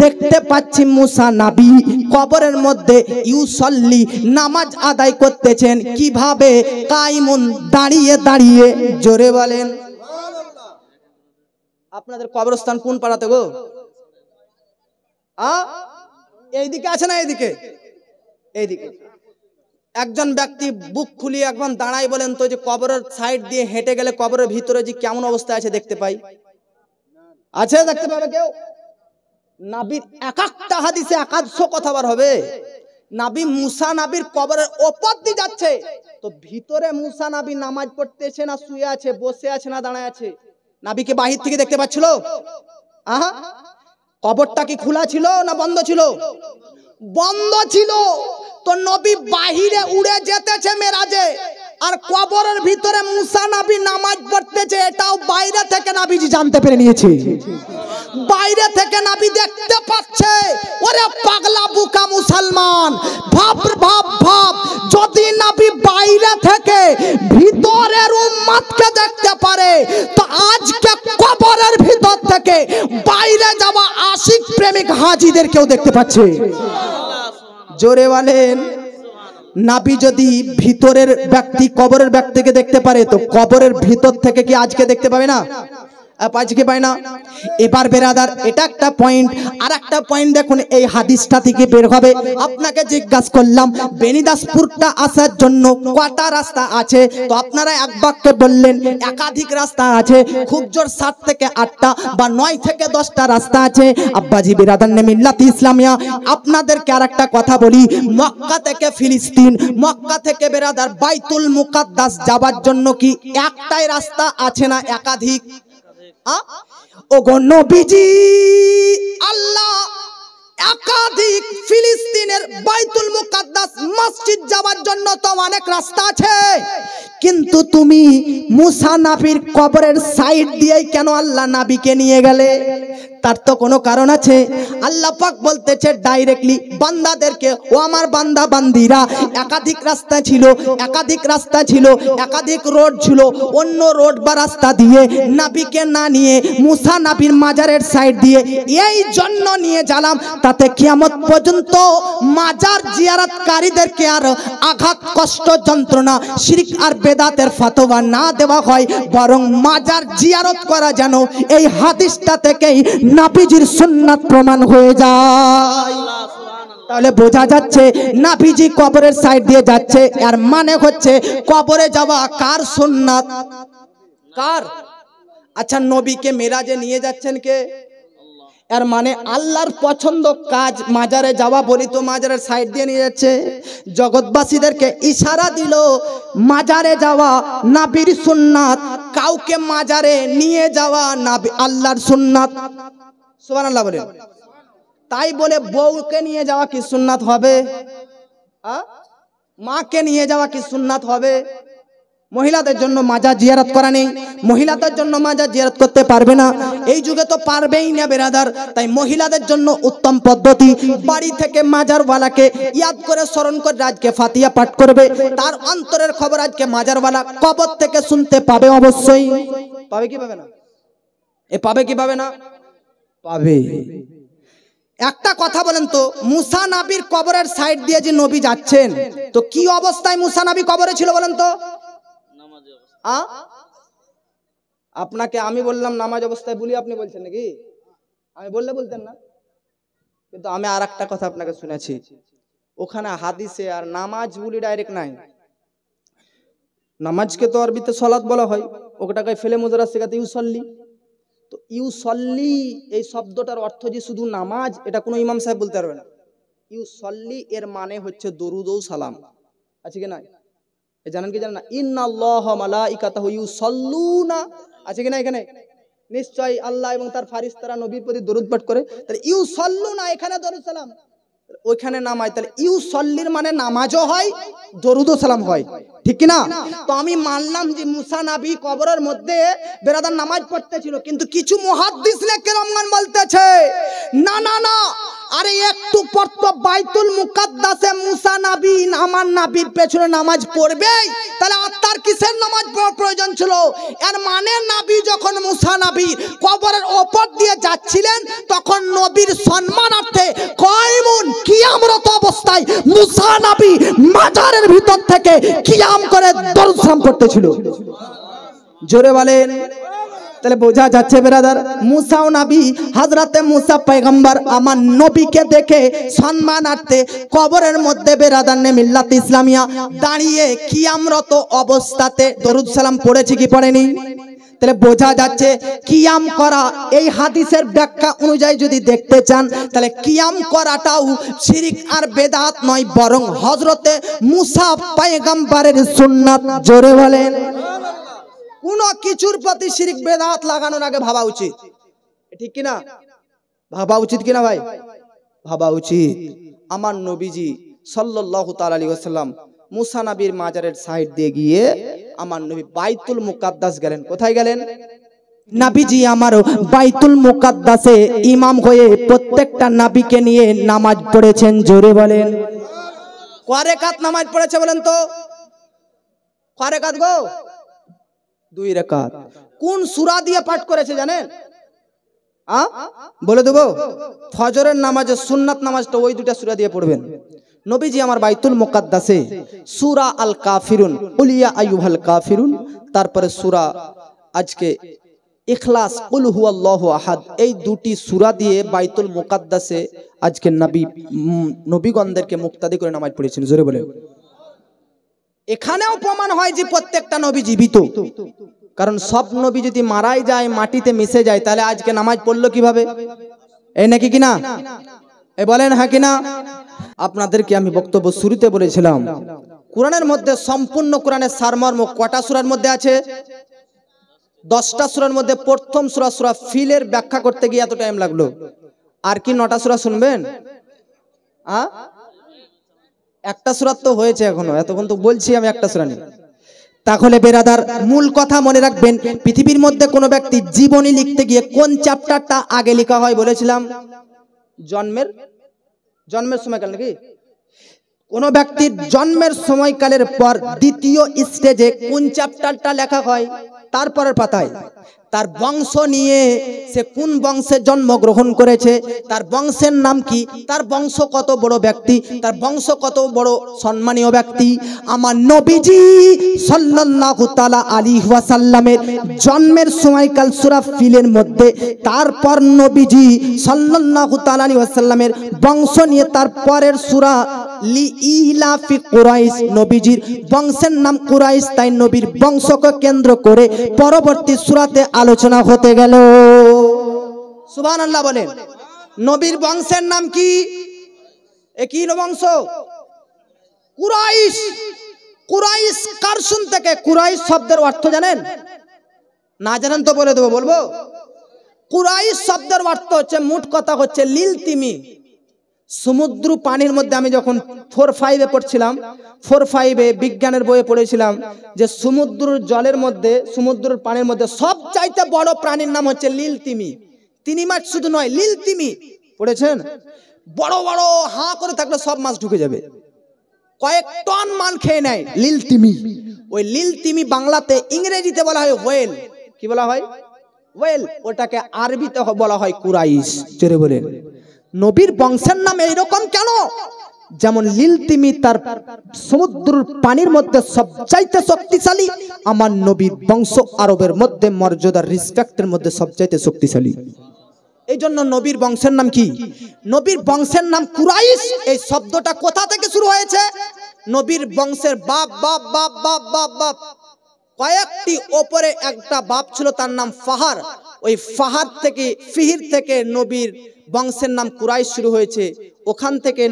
দেখতে পাচ্ছি মুসা নবী কবরের মধ্যে ইউসাল্লি নামাজ আদায় করতেছেন। কিভাবে? কাইমুন, দাঁড়িয়ে দাঁড়িয়ে। জোরে বলেন। আপনাদের কবরস্থান কোন পাড়াতে গো? এইদিকে আছে না এইদিকে? এইদিকে। একজন ব্যক্তি বুক খুলিয়ে একবার দাঁড়াই বলেন তো, যে কবরের সাইড দিয়ে হেঁটে গেলে কবরের ভিতরে যে কেমন অবস্থা আছে দেখতে পাই? আছে? দেখতে পাবে কেউ? নবীর এক একটা হাদিসে একাদশো কথা বার হবে। নবী মুসা নবীর কবরের ওপর দিয়ে যাচ্ছে, তো ভিতরে মুসা নবী নামাজ পড়তেছে না শুয়ে আছে, বসে আছে না দাঁড়ায় আছে? নবীকে বাহির থেকে দেখতে পাচ্ছিল? আহা, কবরটা কি খোলা ছিল না বন্ধ ছিল? বন্ধ ছিল। তো নবী বাহিরে উড়ে যেতেছে মেরাজে, আর কবরের ভিতরে মুসা নবী নামাজ পড়তেছে, এটাও বাইরে থেকে নবীজি জানতে পেরে নিয়েছে। বাইরে থেকে নবী দেখতে পাচ্ছে। ওরে পাগলা বুকা মুসলমান, ভাব ভাব ভাব, যদি নবী বাইরে থেকে ভিতরের উম্মতকে দেখতে পারে, তো আজকে কবরের ভিতর থেকে বাইরে যাওয়া আশিক প্রেমিক হাজীদের কেউ দেখতে পাচ্ছে। জোরে বলেন। নবী যদি ভিতরের ব্যক্তি কবরের ব্যক্তিকে দেখতে পারে, তো কবরের ভিতর থেকে কি আজকে দেখতে পাবে না? আজকে পায় না। এবার বেরাদার, এটা একটা পয়েন্ট। আর একটা পয়েন্ট দেখুন, এই হাদিসটা থেকে বের হবে। আপনাকে জিজ্ঞাসা করলাম বেনিদাসপুরটা আসার জন্য কটা রাস্তা আছে, তো আপনারা এক বাক্যে বললেন একাধিক রাস্তা আছে, খুব জোর 7 থেকে 8টা বা 9 থেকে 10টা রাস্তা আছে। আব্বাজি বিরাদার নে মিল্লাত ইসলামিয়া, আপনাদেরকে আর একটা কথা বলি, মক্কা থেকে ফিলিস্তিন, মক্কা থেকে বেরাদার বাইতুল মুকাদ্দাস যাবার জন্য কি একটাই রাস্তা আছে না একাধিক? ও গো নবীজি, আল্লাহ একাধিক ফিলিস্তিনের বাইতুল মুকাদ্দাস মসজিদ যাওয়ার জন্য তো অনেক রাস্তা আছে, কিন্তু তুমি মুসা নবীর কবরের সাইড দিয়েই কেন আল্লাহ নবীকে নিয়ে গেলে? তার তো কোনো কারণ আছে। আল্লাহ পাক বলতেছে ডাইরেক্টলি বান্দাদেরকে, ও আমার বান্দা বান্দিরা, একাধিক রাস্তা ছিল, একাধিক রাস্তা ছিল, একাধিক রোড ছিল, অন্য রোড বা রাস্তা দিয়ে নবীকে না নিয়ে মুসা নবীর মাজারের সাইড দিয়ে এই জন্য নিয়ে গেলাম, তাতে কিয়ামত পর্যন্ত মাজার জিয়ারতকারীদেরকে আর আঘাত, কষ্ট, যন্ত্রণা, শিরক আর বেদাতের ফতোয়া না দেওয়া হয়, বরং মাজার জিয়ারত করা যেন এই হাদিসটা থেকেই নবীজির সুন্নাত প্রমাণ হয়ে যায়। তাহলে বোঝা যাচ্ছে নবীজি কবরের সাইড দিয়ে যাচ্ছে, এর মানে হচ্ছে কবরে যাওয়া কার সুন্নাত? কার? আচ্ছা, নবীকে মেরাজে নিয়ে যাচ্ছেন কে? এর মানে আল্লাহর পছন্দ কাজ মাজারে যাওয়া, বলি তো মাজারের সাইড দিয়ে নিয়ে যাচ্ছে। জগৎবাসীদেরকে ইশারা দিল মাজারে যাওয়া নবীর সুন্নাত, কাউকে মাজারে নিয়ে যাওয়া নবী আল্লাহর সুন্নাত। সুবহানাল্লাহ বলেন। তাই বলে বউকে নিয়ে যাওয়া কি সুন্নাত হবে? মাকে নিয়ে যাওয়া কি সুন্নাত হবে? মহিলাদের জন্য মাজার জিয়ারত করা নেই, মহিলাদের জন্য মাজার জিয়ারত করতে পারবে না, এই যুগে তো পারবেই না বেরাদার। তাই মহিলাদের জন্য উত্তম পদ্ধতি, বাড়ি থেকে মাজারওয়ালাকে ইয়াদ করে স্মরণ করে আজকে ফাতিহা পাঠ করবে, তার অন্তরের খবর আজকে মাজারওয়ালা কবর থেকে শুনতে পাবে। অবশ্যই পাবে কি পাবে না? পাবে কি পাবে না? পাবে। একটা কথা বলেন তো, মুসা নবীর কবরের সাইড দিয়ে যে নবী যাচ্ছেন, তো কি অবস্থায় মুসা নবী কবরে ছিল বলেন তো? আপনাকে আমি বললাম নামাজ অবস্থায় বলি, আপনি বলছেন নাকি? আমি বললে বলতেন না, কিন্তু আমি আর একটা কথা আপনাকে শুনেছি, ওখানে হাদিসে আর নামাজ বলি ডাইরেক্ট নাই। নামাজকে তো আরবিতে সালাত বলা হয়, ওটাকে ফেলে মুজারা শেখাতে ইউসল্লি। তো ইউসল্লি এই শব্দটার অর্থ যে শুধু নামাজ, এটা কোনো ইমাম সাহেব বলতে পারবে না। ইউসল্লি এর মানে হচ্ছে দরুদ ও সালাম, আছে কি না? জানেন কি জানেন না? ইন্নাল্লাহা মালাইকাতাহু ইউসাল্লুনা, আছে কি না এখানে? নিশ্চয় আল্লাহ এবং তার ফারিস্তারা নবীর প্রতি দরুদ পাঠ করে। তাহলে ইউসাল্লুনা এখানে দরুদ সালাম, ওইখানে নামাজ। তাহলে ইউসল্লির মানে নামাজও হয়, দরুদ ও সালাম হয়, ঠিক কি না? তো আমি মানলাম যে মুসা নবী কবরের মধ্যে বেরাদার নামাজ পড়তেছিল, কিন্তু কিছু মুহাদ্দিস কেরামগণ বলতেছে না না না, আরে একটু পড়তো বাইতুল মুকাদ্দাসে মুসা নবী আমার নবীর পেছনে নামাজ পড়বে, তাহলে আর তার কিসের নামাজ পড়ার প্রয়োজন ছিল? এর মানে নবী যখন মুসা নবী কবরের ওপর দিয়ে যাচ্ছিলেন, তখন নবীর সম্মানার্থে কয়মুন কিয়ামরত অবস্থায় মুসা নবী মাজারের ভিতর থেকে কিয়াম করে দরুদ সালাম করতেছিল। জোরে বলেন। তাহলে বোঝা যাচ্ছে বেরাদার, মুসা নবী হযরতে মুসা পয়গম্বর আমার নবীকে দেখে সম্মানার্থে কবরের মধ্যে বেরাদার নে মিল্লাত ইসলামিয়া দাঁড়িয়ে কিয়ামরত অবস্থাতে দরুদ সালাম পড়েছে কি পড়েনি? তাহলে বোঝা যাচ্ছে কিয়াম করা, এই হাদিসের ব্যাখ্যা অনুযায়ী যদি দেখতে চান, তাহলে কিয়াম করাটাও শিরক আর বেদাত নয়, বরং হযরতে মুসা পয়গম্বরের সুন্নাত। জোরে বলেন। কোন কিছুর প্রতি শিরক বেদাত লাগানোর আগে ভাবা উচিত, ঠিক কি না? ভাবা উচিত কিনা ভাই? ভাবা উচিত। আমার নবীজি সাল্লাল্লাহু তাআলা আলাইহি ওয়াসাল্লাম মুসা নবীর মাজারের সাইড দিয়ে গিয়ে আমার নবী বাইতুল মুকাদ্দাস গেলেন। কোথায় গেলেন? নবীজি আমার বাইতুল মুকাদ্দাসে ইমাম হয়ে প্রত্যেকটা নবীকে নিয়ে নামাজ পড়েছেন। জোরে বলেন। কয় রাকাত নামাজ পড়েছে বলেন তো? কয় রাকাত গো? 2 রাকাত। কোন সূরা দিয়ে পাঠ করেছে জানেন? বলে দেবো। ফজরের নামাজে সুন্নাত নামাজটা ওই 2টা সূরা দিয়ে পড়বেন। নবীজি আমার বাইতুল মুকাদ্দাসে সূরা আল কাফিরুন, কুল ইয়া আইয়ুহাল কাফিরুন, তারপরে সূরা আজকে ইখলাস, কুল হুয়াল্লাহু আহাদ, এই 2টি সূরা দিয়ে বাইতুল মুকাদ্দাসে আজকে নবীগণদেরকে মুক্তাদি করে নামাজ পড়েছেন। জোরে বলেন। এখানেও প্রমাণ হয় যে প্রত্যেকটা নবী জীবিত, কারণ সব নবী যদি মারাই যায়, মাটিতে মিশে যায়, তাহলে আজকে নামাজ পড়লো কিভাবে? এই নাকি কিনা? এ বলেন হ্যাঁ কিনা? আপনাদেরকে আমি বক্তব্য শুরুতে বলেছিলাম, কোরআনের মধ্যে সম্পূর্ণ কোরআনের সারমর্ম কটা সূরার মধ্যে আছে? 10টা সূরার মধ্যে প্রথম সূরা সূরা ফিলের ব্যাখ্যা করতে গিয়ে এত টাইম লাগলো। আর কি 9টা সূরা শুনবেন? একটা সূরা তো হয়েছে এখনো, এতক্ষণ তো বলছি আমি একটা সূরা নিয়ে। তাহলে বেরাদার মূল কথা মনে রাখবেন, পৃথিবীর মধ্যে কোনো ব্যক্তি জীবনী লিখতে গিয়ে কোন চ্যাপ্টারটা আগে লেখা হয় বলেছিলাম? জন্মের সময়কাল নাকি? কোন ব্যক্তির জন্মের সময়কালের পর দ্বিতীয় স্টেজে কোন চ্যাপ্টারটা লেখা হয়? তারপরের পাতায় তার বংশ নিয়ে, সে কোন বংশে জন্মগ্রহণ করেছে, তার বংশের নাম কি, তার বংশ কত বড় ব্যক্তি, তার বংশ কত বড় সম্মানীয় ব্যক্তি। আমার নবীজি সাল্লাল্লাহু তাআলা আলাইহি ওয়াসাল্লামের জন্মের সময়কাল সূরা ফিলের মধ্যে, তারপর নবীজি সাল্লাল্লাহু তাআলা আলাইহি ওয়াসাল্লামের বংশ নিয়ে তারপরের সূরা লিইলাফি কুরাইশ, নবীজির বংশের নাম কুরাইশ, তাই নবীর বংশকে কেন্দ্র করে পরবর্তী সূরাতে আলোচনা হতে গেল। সুবহানাল্লাহ বলেন। নবীর বংশের নাম কি? একই বংশ, কুরাইশ। কুরাইশ কার শুন থেকে? কুরাইশ শব্দের অর্থ জানেন? না জানেন তো বলে দেবো, বলবো। কুরাইশ শব্দের অর্থ হচ্ছে, মোট কথা হচ্ছে লিলতিমি। সমুদ্র পানির মধ্যে, আমি যখন 4-5-এ পড়ছিলাম, 4-5-এ বিজ্ঞানের বইয়ে পড়েছিলাম যে সমুদ্রের জলের মধ্যে, সমুদ্রের পানির মধ্যে সবচাইতে বড় প্রাণীর নাম হচ্ছে লিলতিমি। তিমি মাছ শুধু নয়, লিলতিমি পড়েছেন? বড় বড় হাঁ করে থাকলে সব মাছ ঢুকে যাবে, কয়েক টন মাল খেয়ে নেয় লিলতিমি। ওই লিলতিমি বাংলাতে, ইংরেজিতে বলা হয় ওয়েল। কি বলা হয়? ওয়েল। ওটাকে আরবিতে বলা হয় কুরাইশ। জোরে বলেন। নবীর বংশের নাম এইরকম কেন? যেমন লিলতিমি তার সমুদ্রের পানির মধ্যে সবচাইতে শক্তিশালী, আমার নবীর বংশ আরবের মধ্যে মর্যাদার রেসপেক্টের মধ্যে সবচাইতে শক্তিশালী। এই জন্য নবীর বংশের নাম কি? নবীর বংশের নাম কুরাইশ। এই শব্দটা কোথা থেকে শুরু হয়েছে? নবীর বংশের বাপ বাপ বাপ বাপ বাপ বাপ কয়েকটি ওপরে একটা বাপ ছিল, তার নাম ফাহার। ওই ফাহার থেকে, ফিহির থেকে নবীর বংশের নাম কুরাইশ শুরু হয়েছে। ওখান থেকে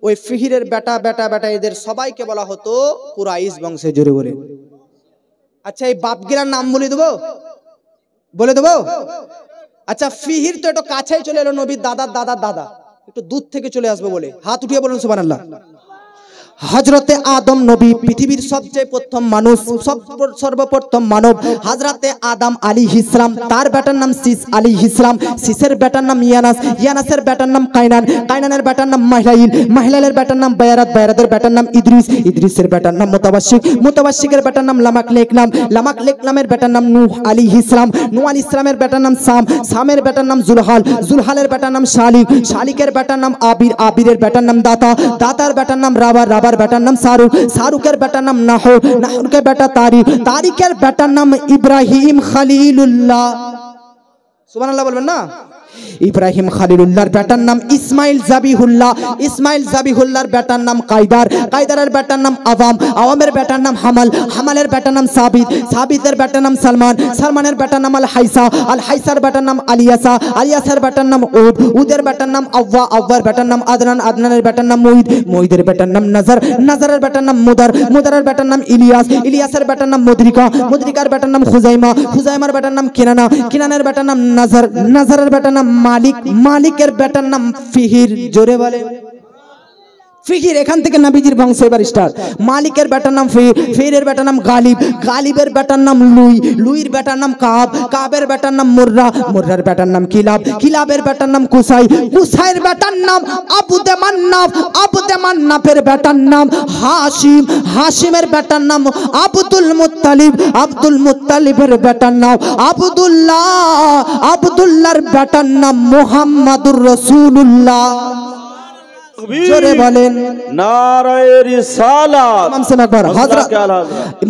ওই ফিহিরের বেটা বেটা বেটা এদের সবাইকে বলা হতো কুরাইশ বংশে। জোরে বলে। আচ্ছা, এই বাপগিরার নাম বলে দেবো, বলে দেবো? আচ্ছা, ফিহির তো একটু কাছেই চলে এলো, নবীর দাদার দাদার দাদা, একটু দূর থেকে চলে আসবে বলে হাত উঠিয়ে বলুন সুবহানাল্লাহ। হযরতে আদম নবী পৃথিবীর সবচেয়ে প্রথম মানুষ, সর্বপ্রথম মানব হযরতে আদম আলাইহিস সালাম। তার বেটার নাম সিস আলাইহিস সালাম, সিসের বেটার নাম ইয়ানাস, ইয়ানাসের বেটার নাম কায়নান, কায়নানের বেটার নাম মাহলাইল, মাহলাইলের বেটার নাম বায়রাত, বায়রাতের বেটার নাম ইদ্রিস, ইদ্রিসের বেটার নাম মুতাওয়াশশিক, মুতাওয়াশশিকের বেটার নাম লামাক লেকনাম, লামাক লেকনামের বেটার নাম নূহ আলাইহিস সালাম, নূহ আলাইহিস সালামের বেটার নাম সাম, সামের বেটার নাম জুলহাল, জুলহালের বেটার নাম শালিক, শালিকের বেটার নাম আবির, আবিরের বেটার নাম দাতা, দাতার বেটার নাম রাবা, রাবার বেটার নাম শাহরুখ, শাহরুখের বেটার নাম নাহর, নাহরকে বেটা তারিক, তারিকের বেটার নাম ইব্রাহিম খলিলুল্লাহ। সুবহানাল্লাহ বলবেন না? ইব্রাহিম খলিলুল্লাহর বেটার নাম ইসমাইল জাবিহুল্লাহ, ইসমাইল জাবিহুল্লাহর বেটার নাম কায়দার, কায়দারের বেটার নাম আওয়াম, আওয়ামের বেটার নাম হামাল, হামালের বেটার নাম সাবিত, সাবিতের বেটার নাম সালমান, সালমানের বেটার নাম আল হাইসা, আল হাইসার বেটার নাম আলিয়াসা, আলিয়াসের বেটার নাম উদ, উদের বেটার নাম আওয়া, আওয়ার বেটার নাম আদনান, আদনানের বেটার নাম মুঈদ, মুঈদের বেটার নাম নাজার, নাজারের বেটার নাম মুদার, মুদারের বেটার নাম ইলিয়াস, ইলিয়াসের বেটার নাম মুদরিকা, মুদরিকার বেটার নাম খুজাইমা, খুজাইমার বেটার নাম কিনানা, কিনানের বেটার নাম নাজার, নাজারের বেটার নাম মালিক, মালিকের বেটার নাম ফিহির। জোরে বলে। ফিহির, এখান থেকে নবীজির বংশ এবার স্টার্ট। মালিকের বেটার নাম ফিহির, ফিহিরের বেটার নাম গালিব, গালিবের বেটার নাম লুই, লুইর বেটার নাম কাব, কাবের বেটার নাম মুর্রা, মুর্রার বেটার নাম কিলাব, কিলাবের বেটার নাম কুসাই, কুসাইয়ের বেটার নাম আবুদে মান্নাফ, আবুদে মান্নাফের বেটার নাম হাশিম, হাশিমের বেটার নাম আব্দুল মুত্তালিব, আব্দুল মুত্তালিবের বেটার নাম আব্দুল্লাহ, আব্দুল্লাহর বেটার নাম মুহাম্মাদুর রাসূলুল্লাহ। জোরে বলেন নারায়ে রিসালাত। হযরত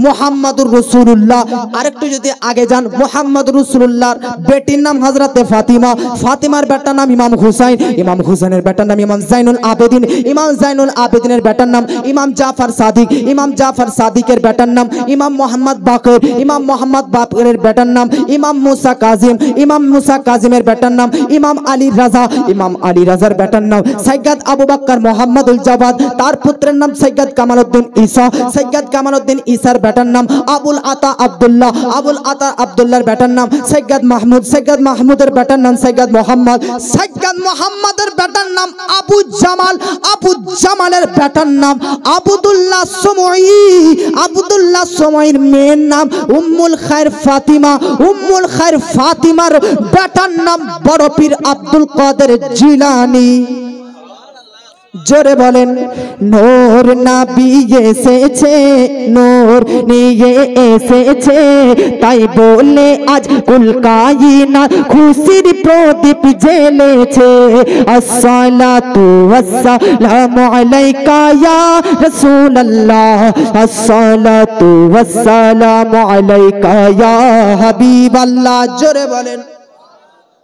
মুহাম্মাদুর রাসূলুল্লাহ। আরেকটু যদি আগে যান, মুহাম্মাদুর রাসূলুল্লাহর বেটির নাম হযরতে ফাতিমা, ফাতিমার বেটার নাম ইমাম হুসাইন, ইমাম হুসাইনের বেটার নাম ইমাম জাইনুল আবেদিন, ইমাম জাইনুল আবেদিনের বেটার নাম ইমাম জাফর সাদিক, ইমাম জাফর সাদিকের বেটার নাম ইমাম মুহাম্মদ বাকর, ইমাম মুহাম্মদ বাকরের বেটার নাম ইমাম মুসা কাজিম, ইমাম মুসা কাজিমের বেটার নাম ইমাম আলী রাজা, ইমাম আলী রাজার বেটার নাম সৈয়দ আবু বকর মোহাম্মদুল জাওয়াদ, তার পুত্রের নাম সৈয়দ কামালউদ্দিন ঈসা, সৈয়দ কামালউদ্দিন ঈসার বেটার নাম আবুল আতা আব্দুল্লাহ, আবুল আতা আব্দুল্লাহর বেটার নাম সৈয়দ মাহমুদ, সৈয়দ মাহমুদের বেটার নাম সৈয়দ মোহাম্মদ, সৈয়দ মোহাম্মদের বেটার নাম আবু জামাল, আবু জামালের বেটার নাম আবদুল্লাহ সুমঈ, আবদুল্লাহ সুমঈর মেয়ের নাম উম্মুল খায়র ফাতিমা, উম্মুল খায়র ফাতিমার বেটার নাম বড় পীর আব্দুল কাদের জিলানী। জোরে বলেন নূর নবী এসেছে, নূর নিয়ে এসেছে, তাই বলে আজ কুল কায়নাত খুশির প্রদীপ জ্বেলেছে। আসসালাতু ওয়াসসালামু আলাইকা ইয়া রাসূলুল্লাহ, আসসালাতু ওয়াসসালামু আলাইকা ইয়া হাবিবাল্লাহ। জোরে বলেন।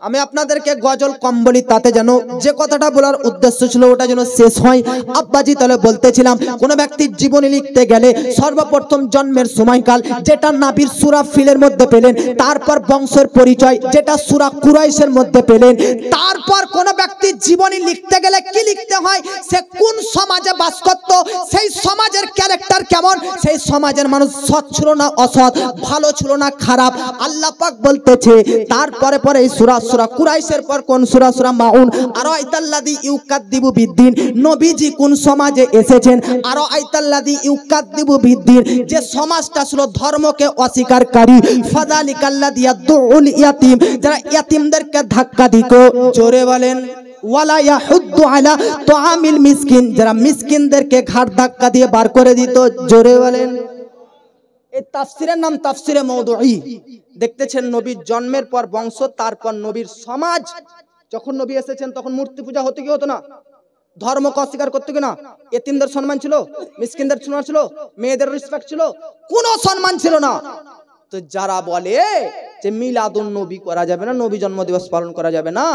আমি আপনাদেরকে গজল কম বলি, তাতে যেন যে কথাটা বলার উদ্দেশ্য ছিল ওটা যেন শেষ হয়। আব্বাজি তাহলে বলতেছিলাম, কোন ব্যক্তির জীবনী লিখতে গেলে সর্বপ্রথম জন্মের সময়কাল যেটা নাবির সূরা ফিলের মধ্যে পেলেন, তারপর বংশের পরিচয় যেটা সূরা কুরাইশের মধ্যে পেলেন, তারপর কোন ব্যক্তির জীবনী লিখতে গেলে কি লিখতে হয়, সে কোন সমাজে বাস করত, সেই সমাজের ক্যারেক্টার কেমন, সেই সমাজের মানুষ সৎ ছিল না অসৎ, ভালো ছিল না খারাপ। আল্লাহ পাক বলতেছে তারপরে পরে এই সূরা কুরাইশের পর কোন সূরা? সূরা মাউন। আরো আইতাল্লাযী ইউকাদ্দিবু বিদ্দিন, নবীজি কোন সমাজে এসেছেন? আরো আইতাল্লাযী ইউকাদ্দিবু বিদ্দিন, যে সমাজটা ছিল ধর্মকে অস্বীকারী। ফাযালিকাল্লাযী ইয়াদউল ইয়াতীম, যারা ইয়াতীমদেরকে ধাক্কা দিত। জোরে বলেন। ওয়ালা ইয়াহুদ্দু আলা তুআমিল মিসকিন, যারা মিসকিনদেরকে ঘাড় ধাক্কা দিয়ে বার করে দিত। জোরে বলেন। এই তাফসিরের নাম তাফসিরে মওদুঈ। দেখতেছেন নবীর জন্মের পর বংশ, তারপর নবীর সমাজ। যখন নবী এসেছেন তখন মূর্তি পূজা হতো কি হতো না? ধর্মকে অস্বীকার করতো কিনা? এতিমদের সম্মান ছিল, মিসকিনদের সম্মান ছিল, মেয়েদের রেসপেক্ট ছিল, কোনো সম্মান ছিল না। তো যারা বলে যে মিলাদুন নবী করা যাবে না, নবী জন্মদিবস পালন করা যাবে না,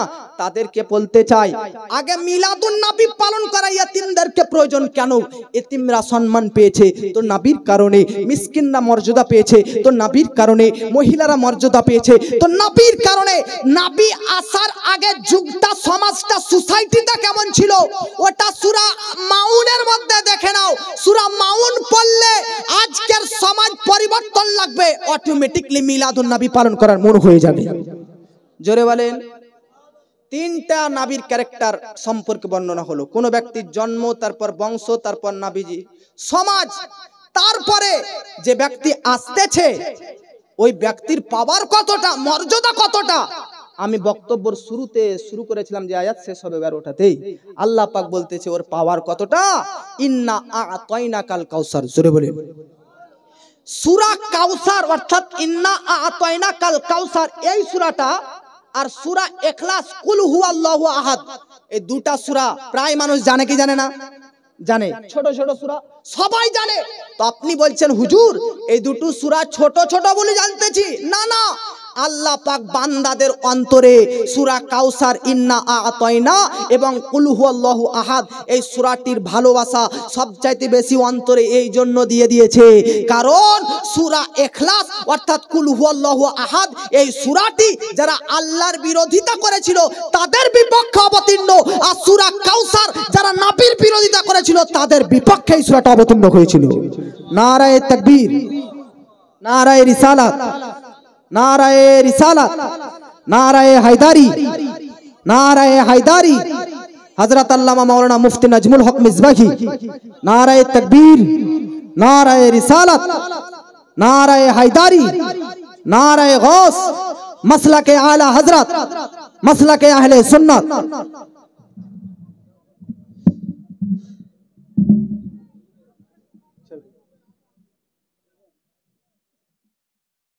তাদেরকে বলতে চাই আগে মিলাদুন নবী পালন করা ইতিমদেরকে প্রয়োজন কেন? ইতিমরা সম্মান পেয়েছে তো নবীর কারণে, মিসকিনরা মর্যাদা পেয়েছে তো নবীর কারণে, মহিলারা মর্যাদা পেয়েছে তো নবীর কারণে। নবী আসার আগে যুগটা, সমাজটা, সোসাইটিটা কেমন ছিল ওটা সূরা মাউনের মধ্যে দেখে নাও। সূরা মাউন পড়লে আজকের সমাজ পরিবর্তন লাগবে, অটোমেটিকলি মিলাদুন নবী পালন করার মন হয়ে যাবে। জোরে বলেন। তিনটা নবীর ক্যারেক্টার সম্পর্কে বর্ণনা হলো, কোন ব্যক্তির জন্ম, তারপর বংশ, তারপর নবীজি সমাজ, তারপরে যে ব্যক্তি আসতেছে ওই ব্যক্তির পাওয়ার কতটা, মর্যাদা কতটা। আমি বক্তব্যের শুরুতে শুরু করেছিলাম যে আয়াত শেষ হবে 12টাতেই, আল্লাহ পাক বলতেছে ওর পাওয়ার কতটা। ইন্না আ'তাইনাকাল কাউসার, জোরে বলেন। সূরা কাউসার অর্থাৎ ইন্না আ'তাইনাকাল কাউসার, এই সূরাটা আর সূরা ইখলাস কুল হুয়াল্লাহু আহাদ, এই দুটা সূরা প্রায় মানুষ জানে কি জানে না? জানে। ছোট ছোট সূরা সবাই জানে। তো আপনি বলছেন হুজুর এই দুটো সূরা ছোট ছোট বলে জানতেছি, না না, আল্লাহ পাক বান্দাদের অন্তরে সূরা কাউসার, ইন্না আ'তাইনা এবং কুল হুয়াল্লাহু আহাদ এই সূরাটির ভালোবাসা সবচাইতে বেশি অন্তরে এই জন্য দিয়ে দিয়েছে কারণ সূরা ইখলাস অর্থাৎ কুল হুয়াল্লাহু আহাদ এই সূরাটি যারা আল্লাহর বিরোধিতা করেছিল তাদের বিপক্ষে অবতীর্ণ, আর সূরা কাউসার যারা নবীর বিরোধিতা করেছিল তাদের বিপক্ষে এই সূরাটা অবতীর্ণ হয়েছিল। নারায়ে তাকবীর, নারায়ে রিসালাত, নারায়ে রিসালাত, নারায়ে হায়দারি, নারায়ে হায়দারি, হযরত আল্লামা মাওলানা মুফতি নাজমুল হক মিসবাহি। নারায়ে তাকবীর, নারায়ে রিসালাত, নারায়ে হায়দারি, নারায়ে গৌস, মাসলাকে আলা হযরত, মাসলাকে আহলে সুন্নাত।